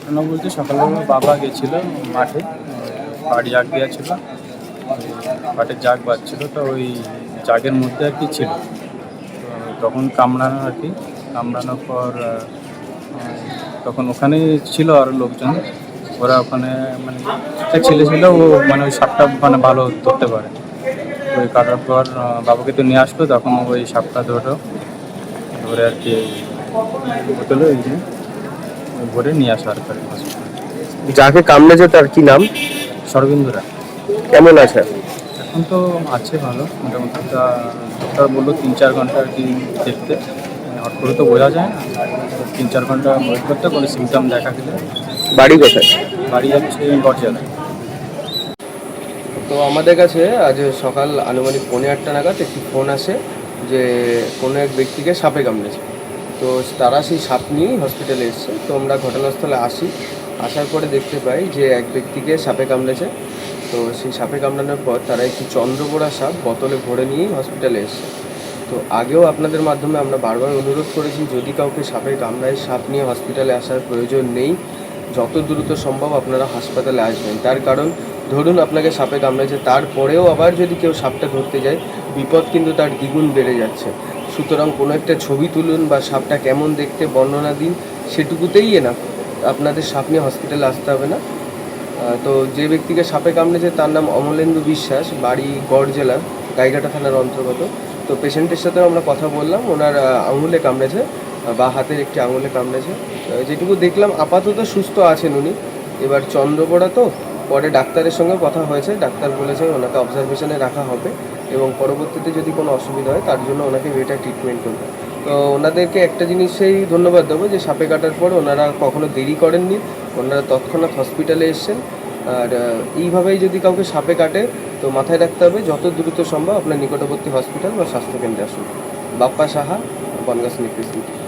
ঘটনা বলতে সকালবেলা বাবা গেছিল মাঠে, বাড়ি জাগ দেওয়া ছিল, পাটের জাগ বাজছিল, তো ওই জাগের মধ্যে আর কি ছিল। তো তখন কামড়ানো আর কি, কামড়ানোর পর তখন ওখানে ছিল আরও লোকজন, ওরা ওখানে মানে একটা ছেলে ছিল, ও মানে ওই সাপটা মানে ভালো ধরতে পারে। ওই কাটার পর বাবাকে তো নিয়ে আসলো, তখন ওই সাপটা ধরে আর কি বোতলে ওই যে ভরে নিয়ে আসা আর কি হসপিটালে। যাকে কামড়েছে তার কি নাম? সরবিন্দুরা কেমন আছে? এখন তো আছে ভালো মোটামুটি। তা ডক্টর বললো 3-4 ঘন্টা আর কি দেখতে, হট করে তো বোঝা যায় না, 3-4 ঘন্টা ওয়েট করতে, কোনো সিমটম দেখা দিলে। বাড়ি কোথায়? বাড়ি যাচ্ছে গড়জালায়। তো আমাদের কাছে আজ সকাল আনুমানিক 8:45 নাগাদ একটি ফোন আসে যে কোনো এক ব্যক্তিকে সাপে কামড়েছে। তো তারা সেই সাপ নিয়েই হসপিটালে এসছে। তো আমরা ঘটনাস্থলে আসার পরে দেখতে পাই যে এক ব্যক্তিকে সাপে কামড়েছে। তো সেই সাপে কামড়ানোর পর তারা একটি চন্দ্রবোড়া সাপ বোতলে ভরে নিয়েই হসপিটালে এসছে। তো আগেও আপনাদের মাধ্যমে আমরা বারবার অনুরোধ করেছি, যদি কাউকে সাপে কামড়ায় সাপ নিয়ে হসপিটালে আসার প্রয়োজন নেই, যত দ্রুত সম্ভব আপনারা হাসপাতালে আসবেন। তার কারণ ধরুন আপনাকে সাপে কামড়েছে, তারপরেও আবার যদি কেউ সাপটা ধরতে যায়, বিপদ কিন্তু তার দ্বিগুণ বেড়ে যাচ্ছে। সুতরাং কোনো একটা ছবি তুলুন বা সাপটা কেমন দেখতে বর্ণনা দিন, সেটুকুতেই না আপনাদের সাপ নিয়ে হসপিটালে আসতে হবে না। তো যে ব্যক্তিকে সাপে কামড়েছে তার নাম অমলেন্দু বিশ্বাস, বাড়ি গড়জেলা, গাইঘাটা থানার অন্তর্গত। তো পেশেন্টের সাথেও আমরা কথা বললাম, ওনার আঙুলে কামড়েছে, বা হাতের একটি আঙুলে কামড়েছে। যেটুকু দেখলাম আপাতত সুস্থ আছেন উনি। এবার চন্দ্রপোড়া তো, পরে ডাক্তারের সঙ্গে কথা হয়েছে, ডাক্তার বলেছে ওনাকে অবজারভেশনে রাখা হবে এবং পরবর্তীতে যদি কোনো অসুবিধা হয় তার জন্য ওনাকে বেটার ট্রিটমেন্ট করবে। তো ওনাদেরকে একটা জিনিসেই ধন্যবাদ দেবো যে সাপে কাটার পর ওনারা কখনো দেরি করেননি, ওনারা তৎক্ষণাৎ হসপিটালে এসছেন। আর এইভাবেই যদি কাউকে সাপে কাটে তো মাথায় রাখতে হবে যত দ্রুত সম্ভব আপনার নিকটবর্তী হসপিটাল বা স্বাস্থ্যকেন্দ্রে আসুন। বাপ্পা সাহা, বনগাঁ স্নিগ্ধ।